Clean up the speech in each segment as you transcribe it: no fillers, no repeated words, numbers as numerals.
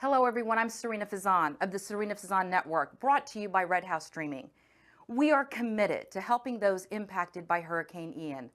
Hello everyone, I'm Serena Fazan of the Serena Fazan Network, brought to you by Red House Streaming. We are committed to helping those impacted by Hurricane Ian.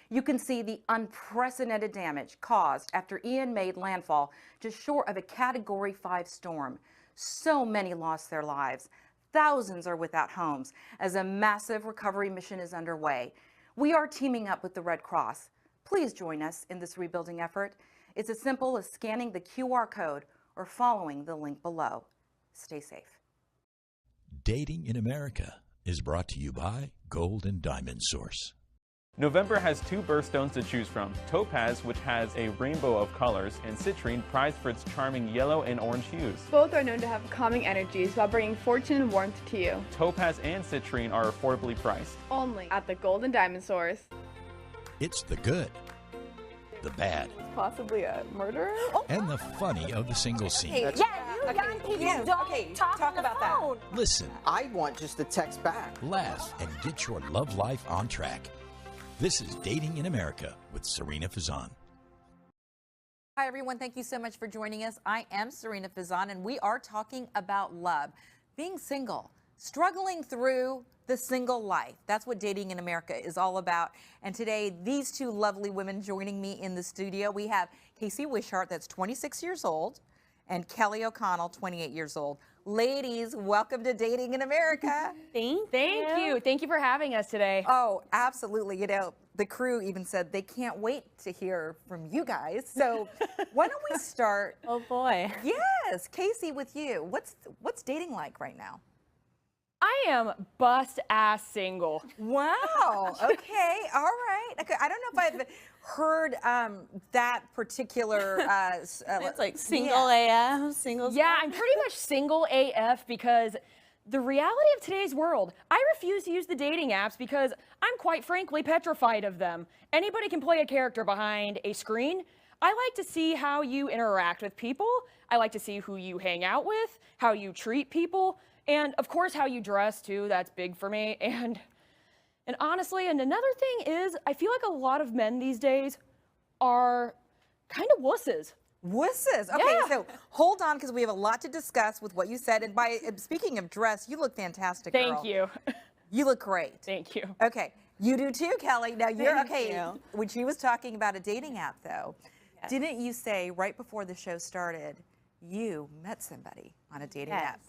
You can see the unprecedented damage caused after Ian made landfall just short of a Category 5 storm. So many lost their lives. Thousands are without homes as a massive recovery mission is underway. We are teaming up with the Red Cross. Please join us in this rebuilding effort. It's as simple as scanning the QR code or following the link below. Stay safe. Dating in America is brought to you by Gold and Diamond Source. November has two birthstones to choose from: topaz, which has a rainbow of colors, and citrine, prized for its charming yellow and orange hues. Both are known to have calming energies while bringing fortune and warmth to you. Topaz and citrine are affordably priced. Only at the Gold and Diamond Source. It's the good, the bad, Possibly a murderer? and the funny of the single scene. Yeah, you young people don't talk on the about phone. Listen, I want just a text back. laugh, and get your love life on track. This is Dating in America with Serena Fazan. Hi, everyone. Thank you so much for joining us. I am Serena Fazan, and we are talking about love, being single, struggling through the single life. That's what Dating in America is all about. And today, these two lovely women joining me in the studio. We have Kasey Wishart, that's 26 years old, and Kellie O'Connell, 28 years old. Ladies, welcome to Dating in America. Thank you. Thank you for having us today. Oh, absolutely. You know, the crew even said they can't wait to hear from you guys. So why don't we start? Oh boy. Yes, Kasey, with you. What's dating like right now? I am bust-ass single. Wow. Okay. All right. Okay. I don't know if I've heard that particular. It's like single AF, single. Yeah, I'm pretty much single AF because the reality of today's world, I refuse to use the dating apps because I'm quite frankly petrified of them. Anybody can play a character behind a screen. I like to see how you interact with people. I like to see who you hang out with, how you treat people, and of course how you dress too. That's big for me. And honestly, and another thing is, I feel like a lot of men these days are kind of wusses. Wusses. Okay, Yeah. so hold on because we have a lot to discuss with what you said. And by speaking of dress, you look fantastic. Thank girl. you. You look great. Thank you. Okay, you do too, Kellie. Now you're Thank okay. you. When she was talking about a dating app, though, didn't you say right before the show started you met somebody on a dating app?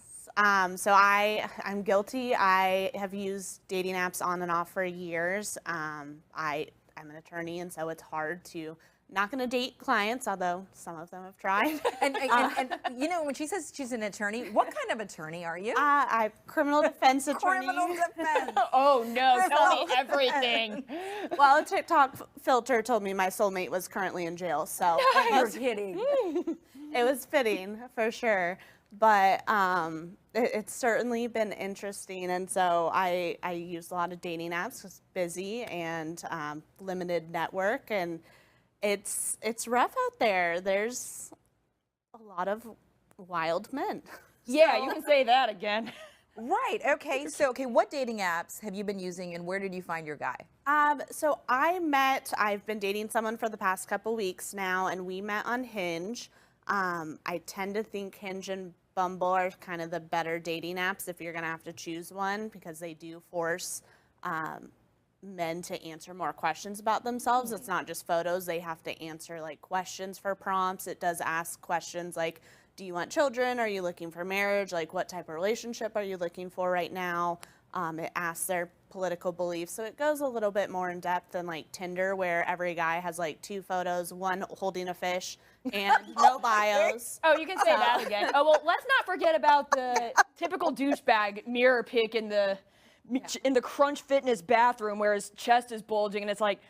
So I'm guilty. I have used dating apps on and off for years. I'm an attorney, and so it's hard to. Not going to date clients, although some of them have tried. And you know, when she says she's an attorney, what kind of attorney are you? I'm criminal defense attorney. Criminal defense. Oh no, tell me everything. Well, a TikTok filter told me my soulmate was currently in jail, so You're kidding. it was fitting for sure. But it's certainly been interesting, and so I use a lot of dating apps. Just busy and limited network, and it's rough out there. There's a lot of wild men. Yeah, you can say that again. Right. Okay. So, what dating apps have you been using, and where did you find your guy? So I've been dating someone for the past couple weeks now, and we met on Hinge. I tend to think Hinge and Bumble are kind of the better dating apps if you're going to have to choose one, because they do force men to answer more questions about themselves. It's not just photos. They have to answer like questions for prompts. It does ask questions like, do you want children? Are you looking for marriage? Like, what type of relationship are you looking for right now? It asks their political beliefs. So it goes a little bit more in depth than like Tinder, where every guy has like 2 photos, one holding a fish and no bios. Oh, you can say that again. Oh, well, let's not forget about the typical douchebag mirror pic in the Crunch Fitness bathroom where his chest is bulging, and it's like,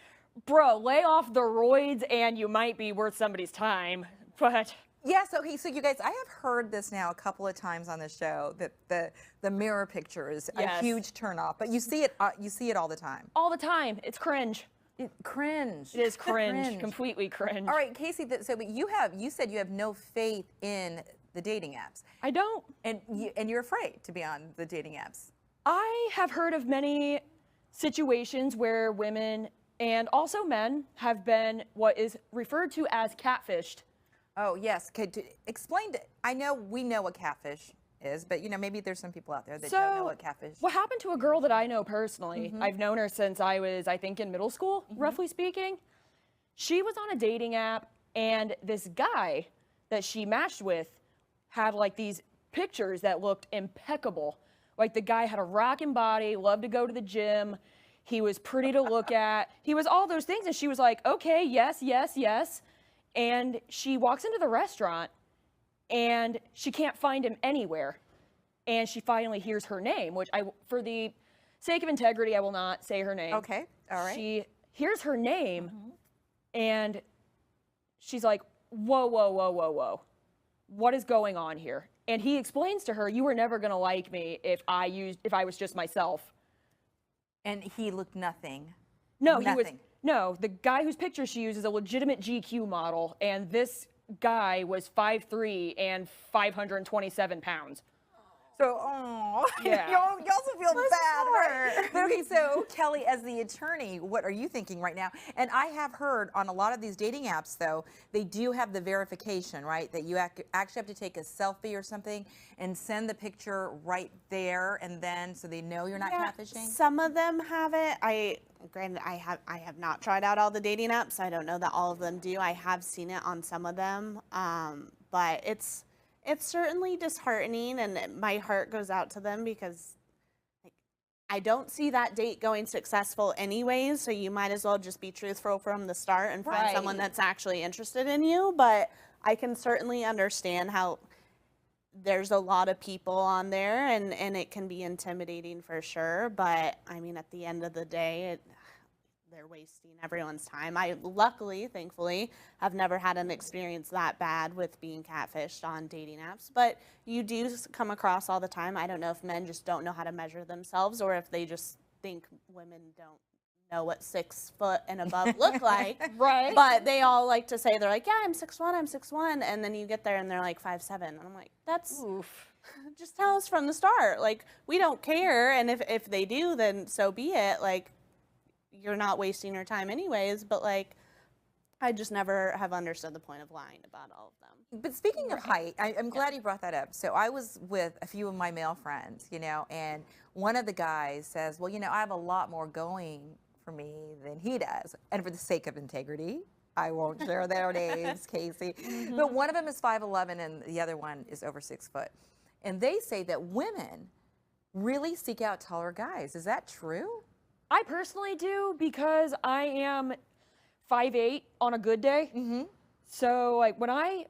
bro, lay off the roids and you might be worth somebody's time. But Yes. Okay. So you guys, I have heard this now a couple of times on the show that the mirror picture is a Yes. huge turnoff, but you see it all the time. all the time, it's cringe. Cringe. It is cringe, completely cringe. All right, Kasey. So but you said you have no faith in the dating apps, I don't. and you're afraid to be on the dating apps. I have heard of many situations where women and also men have been what is referred to as catfished. Oh, yes. Okay, explain I know we know what catfish is, but maybe there's some people out there that don't know what catfish. What happened to a girl that I know personally? I've known her since I was, I think, in middle school, roughly speaking. She was on a dating app, and this guy that she matched with had like these pictures that looked impeccable. Like the guy had a rockin' body, loved to go to the gym. He was pretty to look at. He was all those things, and she was like, okay, yes, yes, yes. And she walks into the restaurant, and she can't find him anywhere. And she finally hears her name, which for the sake of integrity, I will not say her name. Okay, all right. She hears her name, and she's like, whoa, whoa, whoa, whoa, whoa. What is going on here? And he explains to her, you were never going to like me if I was just myself. And he looked nothing. No, nothing. No, the guy whose picture she used is a legitimate GQ model, and this guy was 5'3" and 527 pounds. So, Yeah. you also feel bad, right? But okay, so Kellie, as the attorney, what are you thinking right now? And I have heard on a lot of these dating apps, though, they do have the verification, right? That you actually have to take a selfie or something and send the picture right there, and then so they know you're not catfishing. Some of them have it. Granted, I have not tried out all the dating apps. So I don't know that all of them do. I have seen it on some of them, but it's certainly disheartening, and my heart goes out to them because I don't see that date going successful anyways, so you might as well just be truthful from the start and find someone that's actually interested in you. But I can certainly understand how there's a lot of people on there, and it can be intimidating for sure. But I mean, at the end of the day, they're wasting everyone's time. I luckily, thankfully, have never had an experience that bad with being catfished on dating apps, but you do come across all the time. I don't know if men just don't know how to measure themselves, or if they just think women don't know what 6 foot and above look like. Right. But they all like to say, they're like, yeah, I'm 6'1", I'm 6'1", and then you get there and they're like 5'7", and I'm like, that's, just tell us from the start. Like, we don't care, and if they do, then so be it. Like, you're not wasting your time anyways, but like, I just never have understood the point of lying about all of them. But speaking of height, I'm glad you brought that up. So I was with a few of my male friends, and one of the guys says, well, I have a lot more going for me than he does. And for the sake of integrity, I won't share their names, Kasey. But one of them is 5'11", and the other one is over 6 foot. And they say that women really seek out taller guys. Is that true? I personally do, because I am 5'8" on a good day. So like when I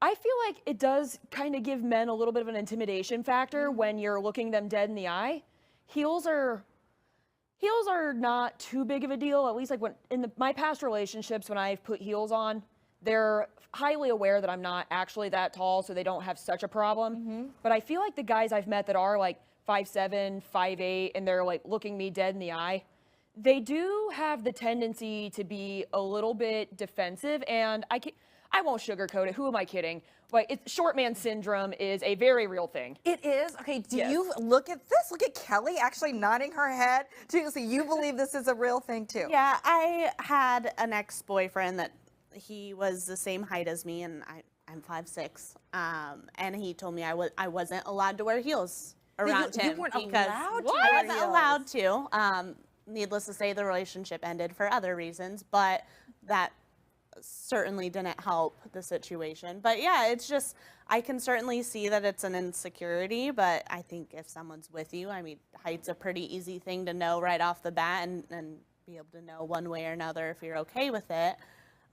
feel like it does kind of give men a little bit of an intimidation factor when you're looking them dead in the eye. Heels are not too big of a deal. At least like when in my past relationships, when I've put heels on, they're highly aware that I'm not actually that tall, so they don't have such a problem. But I feel like the guys I've met that are like 5'7", 5'8", and they're like looking me dead in the eye, they do have the tendency to be a little bit defensive, and I won't sugarcoat it. Who am I kidding? Like, short man syndrome is a very real thing. It is? Okay, do you look at this? Look at Kellie actually nodding her head. So you believe this is a real thing too? Yeah, I had an ex-boyfriend that he was the same height as me, and I'm 5'6", and he told me I wasn't allowed to wear heels around him. You weren't because allowed to I wear wasn't heels. allowed to. Needless to say, the relationship ended for other reasons, but that certainly didn't help the situation. But yeah, it's just, I can certainly see that it's an insecurity, but I think if someone's with you, I mean, height's a pretty easy thing to know right off the bat, and be able to know one way or another if you're okay with it.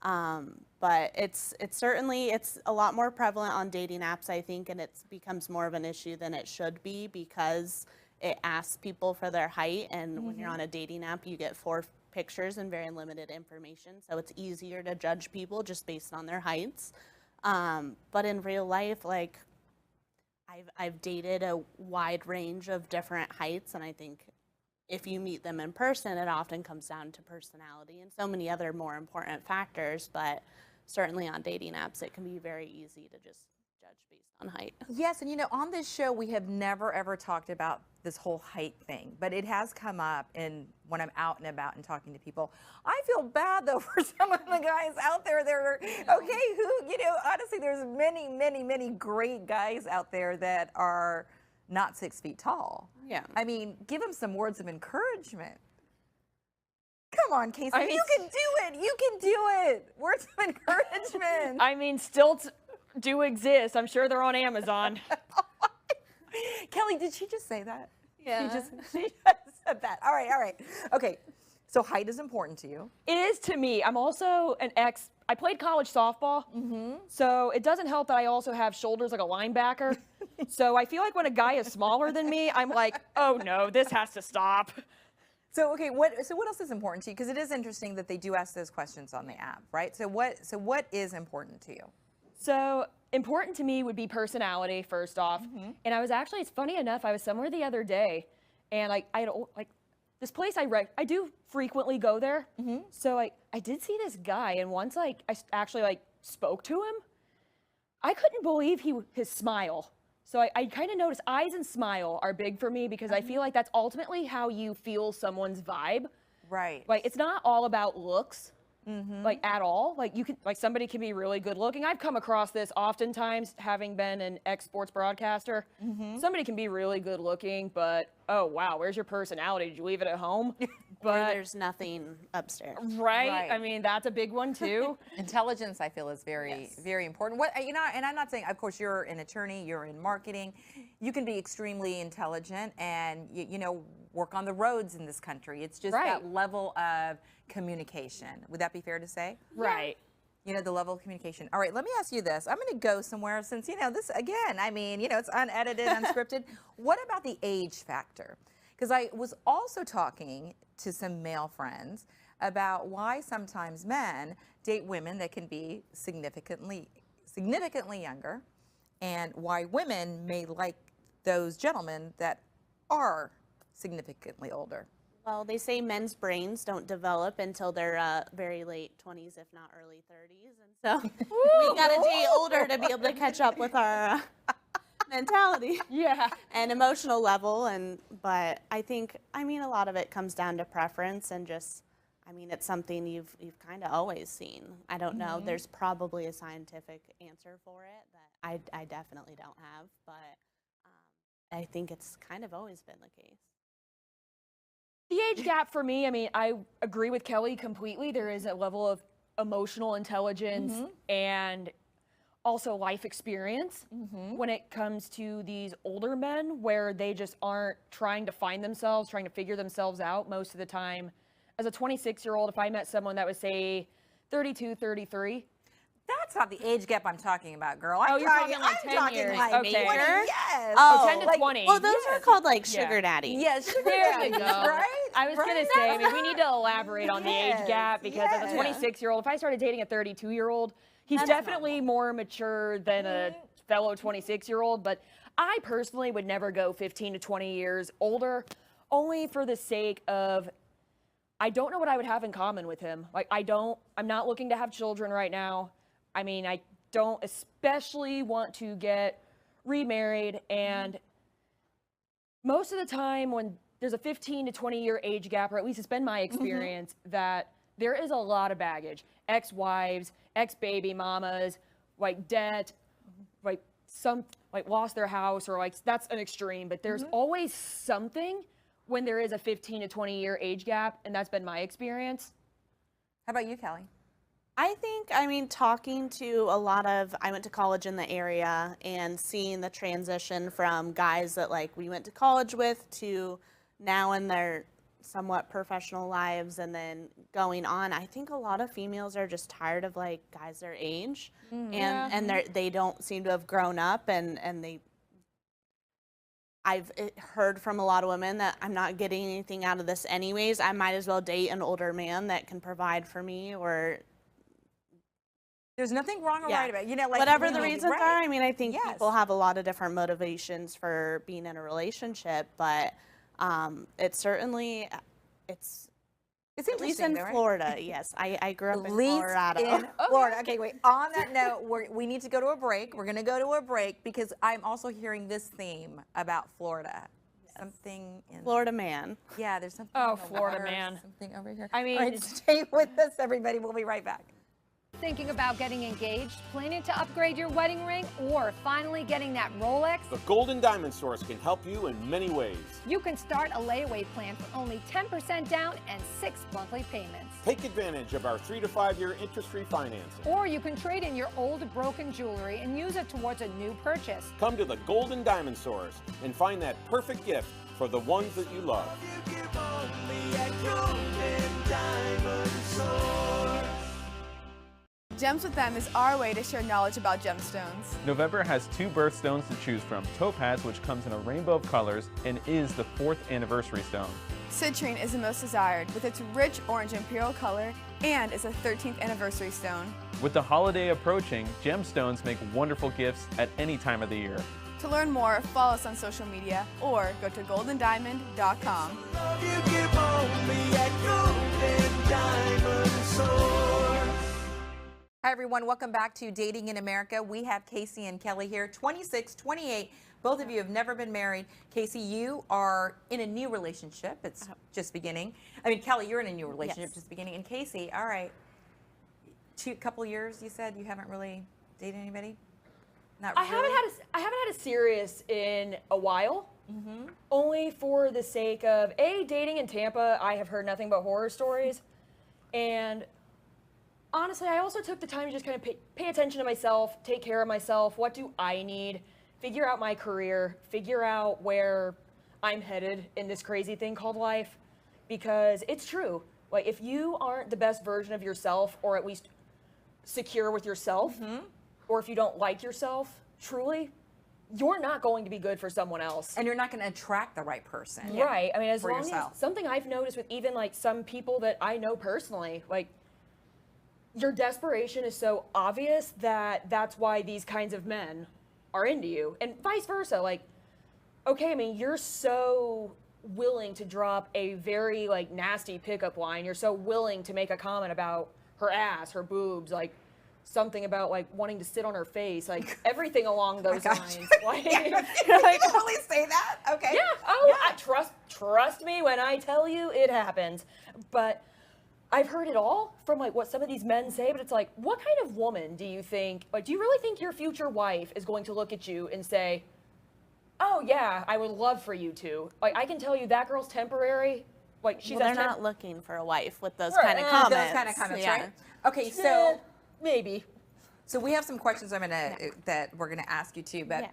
But it's certainly a lot more prevalent on dating apps, I think, and it becomes more of an issue than it should be, because it asks people for their height, and when you're on a dating app, you get 4 pictures and very limited information, so it's easier to judge people just based on their heights. But in real life, like, I've dated a wide range of different heights, and I think if you meet them in person, it often comes down to personality and so many other more important factors. But certainly on dating apps, it can be very easy to just judge based on height. Yes, and on this show we have never ever talked about this whole height thing, but it has come up when I'm out and about and talking to people. I feel bad though for some of the guys out there that are okay, who honestly, there's many great guys out there that are not 6 feet tall. Yeah. I mean, give them some words of encouragement. Come on, Kasey, you can do it. You can do it. Words of encouragement. I mean, stilts do exist. I'm sure they're on Amazon. Kellie, did she just say that? Yeah. She just said that. All right. Okay, so height is important to you. It is to me. I'm also I played college softball, so it doesn't help that I also have shoulders like a linebacker. So I feel like when a guy is smaller than me, I'm like, oh no, this has to stop. So okay, what else is important to you? Because it is interesting that they do ask those questions on the app, right? So what is important to you? So important to me would be personality, first off. And I was actually, it's funny enough, I was somewhere the other day, and I had this place I do frequently go there. So I did see this guy, and once I actually spoke to him, I couldn't believe his smile. So I kind of noticed eyes and smile are big for me because I feel like that's ultimately how you feel someone's vibe. Right. Like it's not all about looks. At all. Somebody can be really good looking. I've come across this oftentimes, having been an ex-sports broadcaster. Somebody can be really good looking, but oh wow, where's your personality? Did you leave it at home? Or there's nothing upstairs. Right. I mean, that's a big one too. Intelligence, I feel, is very important. And I'm not saying, of course, you're an attorney, you're in marketing, you can be extremely intelligent and work on the roads in this country. It's just that level of communication. Would that be fair to say? Right. The level of communication. All right, let me ask you this. I'm going to go somewhere since, this, again, I mean, it's unedited, unscripted. What about the age factor? Because I was also talking to some male friends about why sometimes men date women that can be significantly younger, and why women may like those gentlemen that are significantly older. Well, they say men's brains don't develop until their very late 20s, if not early 30s. And so we got to date older to be able to catch up with our mentality and emotional level. But I think, a lot of it comes down to preference and just, it's something you've kind of always seen. I don't know. There's probably a scientific answer for it that I definitely don't have. But I think it's kind of always been the case. The age gap for me, I agree with Kellie completely. There is a level of emotional intelligence and also life experience when it comes to these older men where they just aren't trying to find themselves, trying to figure themselves out most of the time. As a 26-year-old, if I met someone that was, say, 32, 33, that's not the age gap I'm talking about, girl. You're talking like 10 years. Like okay. 20, yes. Oh, 10 to 20. Well, those are called sugar daddy. Yes, sugar there you daddy, go. right? I was going to say, we need to elaborate on the age gap because as a 26-year-old, if I started dating a 32-year-old, he's definitely more mature than a fellow 26-year-old. But I personally would never go 15 to 20 years older, only for the sake of I don't know what I would have in common with him. I'm not looking to have children right now. I don't especially want to get remarried, and most of the time when there's a 15 to 20 year age gap, or at least it's been my experience, that there is a lot of baggage. Ex-wives, ex-baby mamas, debt, lost their house, or that's an extreme, but there's always something when there is a 15 to 20 year age gap, and that's been my experience. How about you, Kellie? I think, talking to I went to college in the area and seeing the transition from guys that we went to college with to now in their somewhat professional lives and then going on. I think a lot of females are just tired of guys their age and they don't seem to have grown up and I've heard from a lot of women that I'm not getting anything out of this anyways. I might as well date an older man that can provide for me or there's nothing wrong or right about it. Whatever the reasons are. I think people have a lot of different motivations for being in a relationship, but it's It's At least interesting, in though, right? Florida, yes. I grew up At in least Colorado. in Florida. Okay, wait. On that note, we need to go to a break. We're going to go to a break because I'm also hearing this theme about Florida. Something in Florida man. Yeah, there's something. Oh, in the Florida water, man. Something over here. I mean, all right, stay with us, everybody. We'll be right back. Thinking about getting engaged, planning to upgrade your wedding ring, or finally getting that Rolex? The Golden Diamond Source can help you in many ways. You can start a layaway plan for only 10% down and 6 monthly payments. Take advantage of our 3 to 5 year interest-free financing. Or you can trade in your old broken jewelry and use it towards a new purchase. Come to the Golden Diamond Source and find that perfect gift for the ones that you love. Gems with Them is our way to share knowledge about gemstones. November has 2 birthstones to choose from. Topaz, which comes in a rainbow of colors and is the 4th anniversary stone. Citrine is the most desired with its rich orange imperial color and is a 13th anniversary stone. With the holiday approaching, gemstones make wonderful gifts at any time of the year. To learn more, follow us on social media or go to goldendiamond.com. Hi, everyone. Welcome back to Dating in America. We have Kasey and Kellie here, 26, 28. Both of you have never been married. Kasey, you are in a new relationship. It's just beginning. I mean, Kellie, you're in a new relationship, Yes. just beginning. And Kasey, all right, couple years, you said you haven't really dated anybody? Not I really? haven't had a serious in a while. Only for the sake of dating in Tampa. I have heard nothing but horror stories, and honestly, I also took the time to just kind of pay attention to myself, take care of myself. What do I need? Figure out my career, figure out where I'm headed in this crazy thing called life. Because it's true. Like, if you aren't the best version of yourself, or at least secure with yourself, or if you don't like yourself, truly, you're not going to be good for someone else. And you're not going to attract the right person. Right. I mean, as for long yourself. as something I've noticed with even like some people that I know personally, like, your desperation is so obvious that that's why these kinds of men are into you, and vice versa. Like, okay, I mean, you're so willing to drop a very like nasty pickup line. You're so willing to make a comment about her ass, her boobs, like something about like wanting to sit on her face, like everything along those lines. Like, You're like, totally say that? Okay. yeah. Oh, trust me when I tell you it happens. But I've heard it all from like what some of these men say, but it's like, what kind of woman do you think, like, do you really think your future wife is going to look at you and say, oh yeah, I would love for you to? Like, I can tell you that girl's temporary. Like, she's Well, they're not looking for a wife with those Right, kind of comments. Those kind of comments, Yeah. right? Okay, so maybe. So we have some questions that we're gonna ask you too, but Yeah.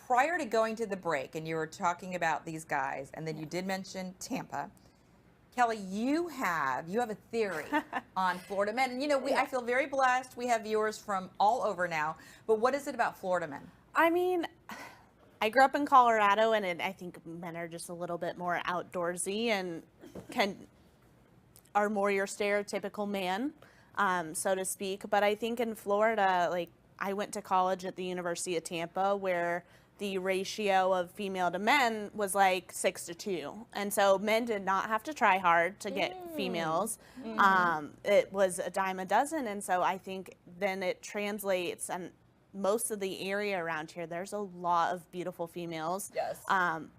prior to going to the break, and you were talking about these guys, and then you did mention Tampa. Kellie, you have a theory on Florida men, and you know I feel very blessed. We have viewers from all over now, but what is it about Florida men? I mean, I grew up in Colorado, and I think men are just a little bit more outdoorsy and are more your stereotypical man, so to speak. But I think in Florida, like, I went to college at the University of Tampa, where the ratio of female to men was like 6-2. And so men did not have to try hard to get females. It was a dime a dozen. And so I think then it translates, and most of the area around here, there's a lot of beautiful females. Yes.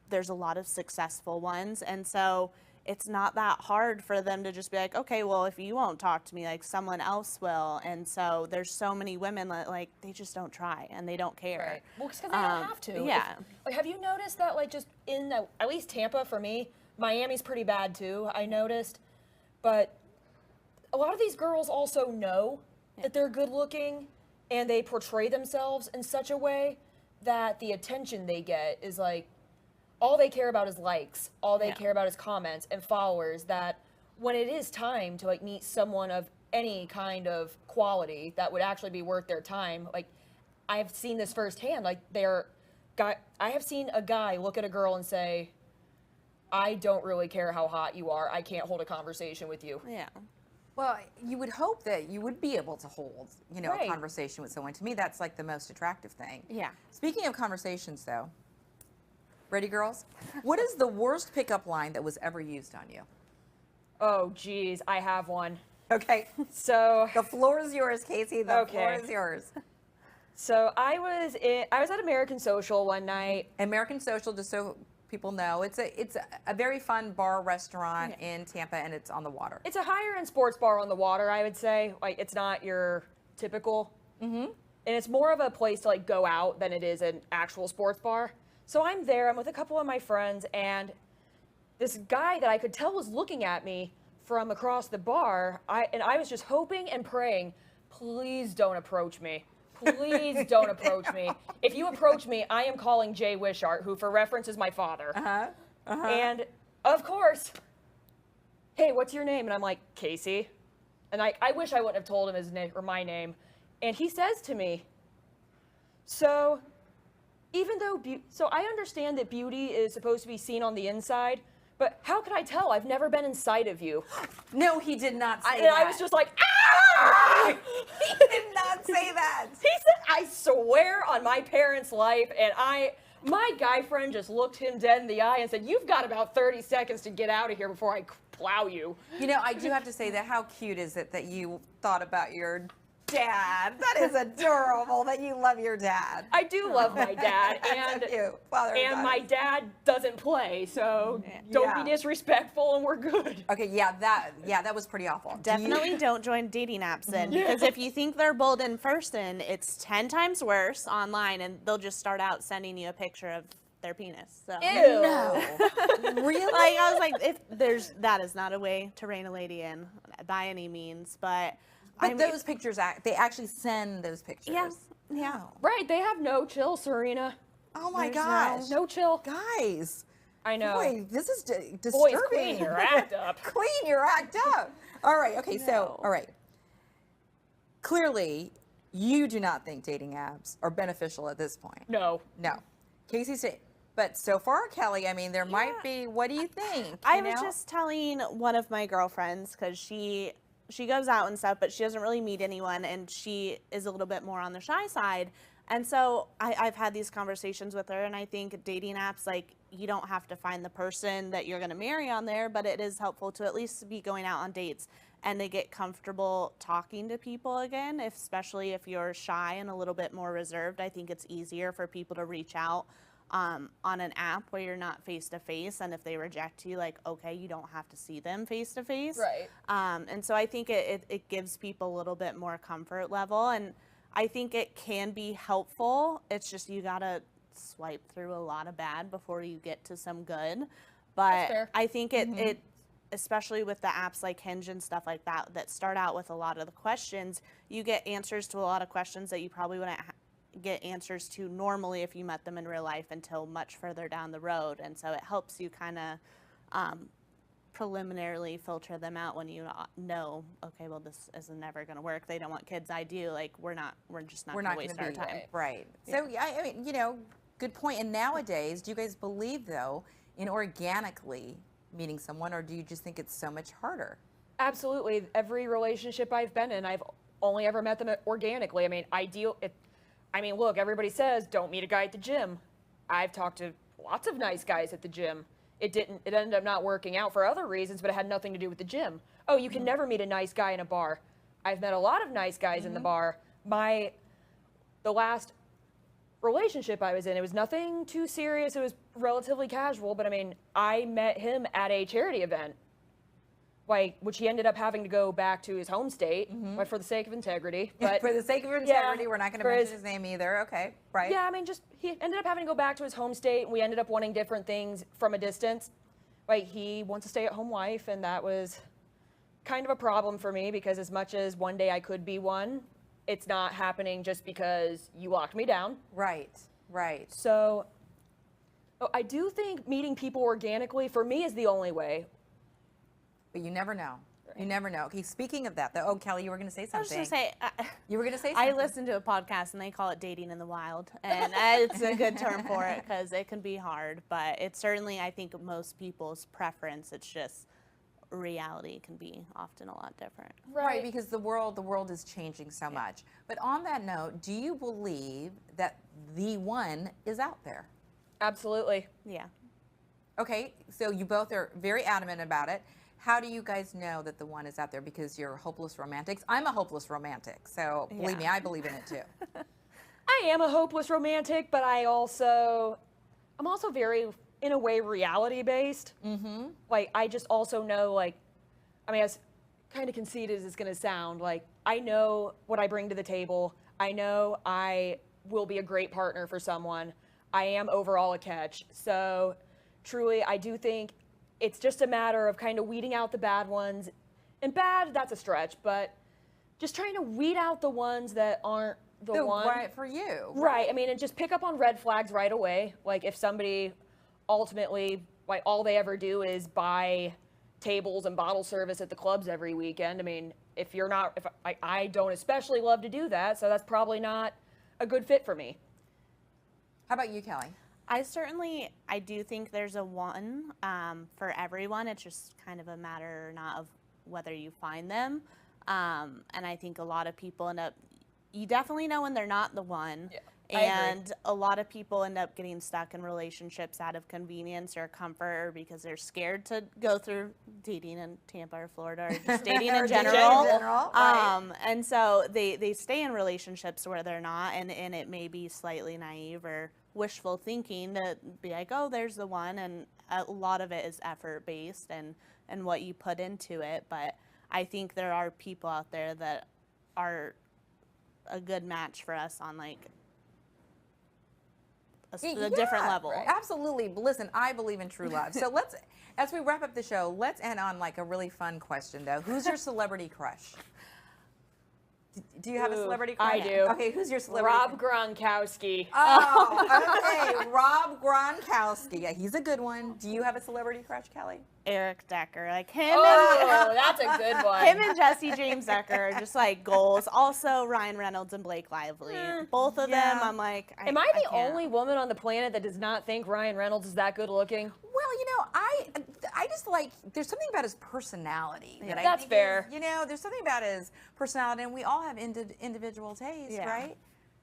There's a lot of successful ones. And so it's not that hard for them to just be like, okay, well, if you won't talk to me, like, someone else will. And so there's so many women that, like, they just don't try and they don't care. Right. Well, because they don't have to. Yeah. Like, have you noticed that, like, just in at least Tampa for me, Miami's pretty bad too, I noticed. But a lot of these girls also know that they're good looking, and they portray themselves in such a way that the attention they get is like, all they care about is likes, all they care about is comments and followers, that when it is time to like meet someone of any kind of quality that would actually be worth their time, like, I've seen this firsthand, like, I have seen a guy look at a girl and say, I don't really care how hot you are, I can't hold a conversation with you. Yeah. Well, you would hope that you would be able to hold, a Right. conversation with someone. To me, that's like the most attractive thing. Yeah. Speaking of conversations, though, ready, girls? What is the worst pickup line that was ever used on you? Oh, geez, I have one. Okay. So The floor is yours, Kasey. The floor is yours. So I was at American Social one night. American Social, just so people know, it's a very fun bar restaurant in Tampa, and it's on the water. It's a higher end sports bar on the water, I would say. Like, it's not your typical. And it's more of a place to like go out than it is an actual sports bar. So I'm there, I'm with a couple of my friends, and this guy that I could tell was looking at me from across the bar. I was just hoping and praying, please don't approach me. Please don't approach me. If you approach me, I am calling Jay Wishart, who for reference is my father. And of course, hey, what's your name? And I'm like, Kasey. And I wish I wouldn't have told him his name or my name. And he says to me, so even though, so I understand that beauty is supposed to be seen on the inside, but how could I tell? I've never been inside of you. No, he did not say And that. I was just like, ah! He did not say that. He said, I swear on my parents' life, and my guy friend just looked him dead in the eye and said, you've got about 30 seconds to get out of here before I plow you. You know, I do have to say that how cute is it that you thought about your dad? That is adorable that you love your dad. I do love my dad, That's so cute. Father and my dad doesn't play, so don't be disrespectful, and we're good. Okay, that was pretty awful. Definitely don't join dating apps then, because if you think they're bold in person, it's 10 times worse online, and they'll just start out sending you a picture of their penis. So. Ew. No. Really? Like, I was like, that is not a way to rein a lady in by any means, but those pictures, they actually send those pictures. Yeah. Right, they have no chill, Serena. Oh my gosh. No chill. Guys. I know. Boy, this is disturbing. Boys, clean your act up. Clean your act up. All right, okay, so, all right. Clearly, you do not think dating apps are beneficial at this point. No. No. Kasey's saying, but so far, Kellie, I mean, there might be, what do you think? I was just telling one of my girlfriends, because she goes out and stuff, but she doesn't really meet anyone, and she is a little bit more on the shy side. And so I've had these conversations with her, and I think dating apps, like, you don't have to find the person that you're going to marry on there, but it is helpful to at least be going out on dates and to get comfortable talking to people again, especially if you're shy and a little bit more reserved. I think it's easier for people to reach out on an app where you're not face to face, and if they reject you, like, okay, you don't have to see them face to face. Right. And so I think it gives people a little bit more comfort level, and I think it can be helpful. It's just you gotta swipe through a lot of bad before you get to some good. But I think it especially with the apps like Hinge and stuff like that start out with a lot of the questions, you get answers to a lot of questions that you probably wouldn't get answers to normally if you met them in real life until much further down the road. And so it helps you kind of preliminarily filter them out when you know, okay, well, this is never going to work. They don't want kids. I do. Like, we're just not going to waste our time. Right. So, I mean, you know, good point. And nowadays, do you guys believe, though, in organically meeting someone, or do you just think it's so much harder? Absolutely. Every relationship I've been in, I've only ever met them organically. I mean, look, everybody says don't meet a guy at the gym. I've talked to lots of nice guys at the gym. It ended up not working out for other reasons, but it had nothing to do with the gym. Oh, you can never meet a nice guy in a bar. I've met a lot of nice guys in the bar. The last relationship I was in, it was nothing too serious. It was relatively casual, but I mean, I met him at a charity event, which he ended up having to go back to his home state, but for the sake of integrity. But for the sake of integrity, we're not going to mention his name either. Okay, right? Yeah, I mean, he ended up having to go back to his home state, and we ended up wanting different things from a distance. Like, he wants a stay-at-home wife, and that was kind of a problem for me, because as much as one day I could be one, it's not happening just because you locked me down. Right. So I do think meeting people organically, for me, is the only way. But you never know. Right. You never know. Okay, speaking of that, though, Kellie, you were going to say something. I was just going to say, you were going to say something. I listened to a podcast, and they call it dating in the wild, and it's a good term for it, because it can be hard, but it's certainly, I think, most people's preference. It's just reality can be often a lot different. Right, because the world is changing so much. But on that note, do you believe that the one is out there? Absolutely. Yeah. Okay, so you both are very adamant about it. How do you guys know that the one is out there? Because you're hopeless romantics. I'm a hopeless romantic, so believe me, I believe in it too. I am a hopeless romantic, but I'm also very, in a way, reality based. Mm-hmm. Like, I just also know, like, I mean, as kind of conceited as it's going to sound, like, I know what I bring to the table. I know I will be a great partner for someone. I am overall a catch. So truly, I do think it's just a matter of kind of weeding out the bad ones. And bad, that's a stretch, but just trying to weed out the ones that aren't the one. Right for you. Right. I mean, and just pick up on red flags right away. Like, if somebody ultimately, like, all they ever do is buy tables and bottle service at the clubs every weekend. I mean, if I don't especially love to do that, so that's probably not a good fit for me. How about you, Kellie? I do think there's a one for everyone. It's just kind of a matter not of whether you find them. And I think a lot of people you definitely know when they're not the one. Yeah. And a lot of people end up getting stuck in relationships out of convenience or comfort, or because they're scared to go through dating in Tampa or Florida, or just dating in general. Right. And so they stay in relationships where they're not, and it may be slightly naive or wishful thinking to be like, oh, there's the one, and a lot of it is effort-based and what you put into it. But I think there are people out there that are a good match for us on, like, a different level. Right. Absolutely. But listen, I believe in true love. So as we wrap up the show, let's end on like a really fun question though. Who's your celebrity crush? Do you have a celebrity crush? I do. Okay, who's your celebrity? Rob Gronkowski. Oh, okay. Rob Gronkowski. Yeah, he's a good one. Do you have a celebrity crush, Kellie? Eric Decker, like him. Oh, that's a good one. Him and Jesse James Decker are just like goals. Also, Ryan Reynolds and Blake Lively. Both of them, I'm like, am I the only woman on the planet that does not think Ryan Reynolds is that good looking? Well, you know, I just like, there's something about his personality that I That's think fair. Is, you know, there's something about his personality, and we all have individual tastes, right?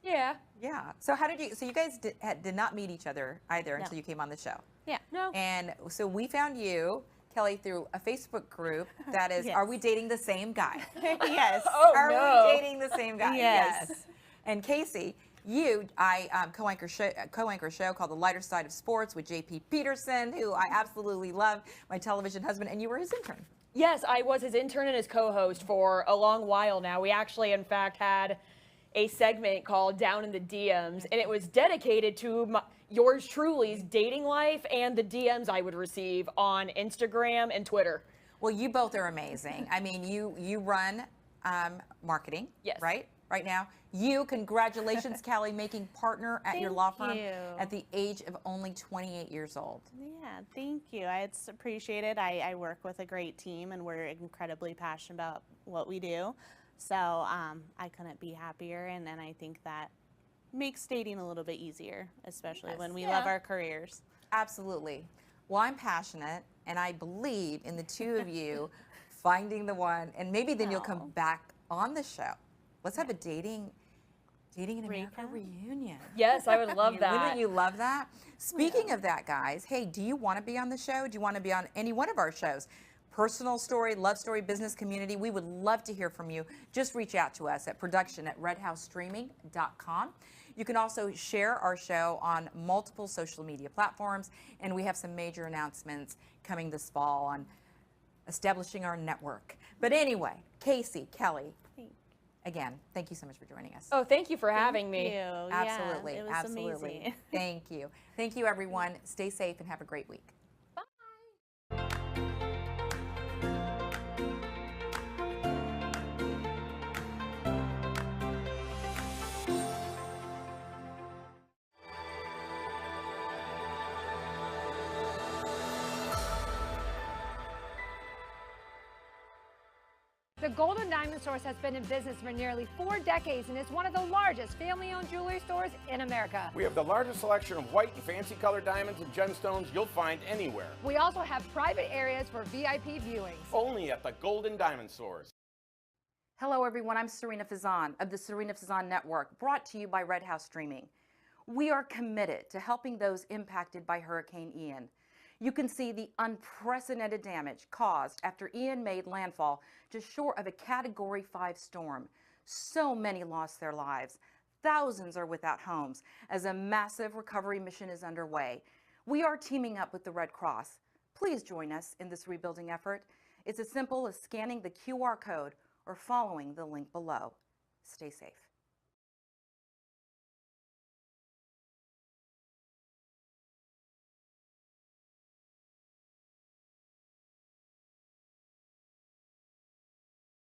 Yeah. Yeah. So so you guys did not meet each other either until you came on the show. Yeah. No. And so we found you, Kellie, through a Facebook group that is, Yes. Are we dating the same guy? Yes. Oh, Are no. we dating the same guy? Yes. And Kasey, I co-anchor a show called The Lighter Side of Sports with JP Peterson, who I absolutely love, my television husband, and you were his intern. Yes, I was his intern and his co-host for a long while now. We actually, in fact, had a segment called Down in the DMs, and it was dedicated to yours truly's dating life and the DMs I would receive on Instagram and Twitter. Well, you both are amazing. I mean, you run marketing, yes, right now. Congratulations, Kellie, making partner at your law firm at the age of only 28 years old. Yeah, thank you. It's appreciated. I work with a great team, and we're incredibly passionate about what we do. So I couldn't be happier, and I think that makes dating a little bit easier, especially when we love our careers. Absolutely. Well, I'm passionate, and I believe in the two of you finding the one, and maybe then you'll come back on the show. Let's have a dating in America reunion. Yes, I would love that. Wouldn't you love that? Speaking of that, guys, hey, do you want to be on the show? Do you want to be on any one of our shows? Personal story, love story, business community. We would love to hear from you. Just reach out to us at production@redhousestreaming.com. You can also share our show on multiple social media platforms, and we have some major announcements coming this fall on establishing our network. But anyway, Kasey, Kellie, again, thank you so much for joining us. Oh, thank you for having me. Thank you. Absolutely, Yeah, it was absolutely. amazing. Thank you. Thank you, everyone. Stay safe and have a great week. The Golden Diamond Source has been in business for nearly 4 decades and is one of the largest family-owned jewelry stores in America. We have the largest selection of white and fancy colored diamonds and gemstones you'll find anywhere. We also have private areas for VIP viewings. Only at the Golden Diamond Source. Hello, everyone. I'm Serena Fazan of the Serena Fazan Network, brought to you by Red House Streaming. We are committed to helping those impacted by Hurricane Ian. You can see the unprecedented damage caused after Ian made landfall just short of a Category 5 storm. So many lost their lives. Thousands are without homes as a massive recovery mission is underway. We are teaming up with the Red Cross. Please join us in this rebuilding effort. It's as simple as scanning the QR code or following the link below. Stay safe.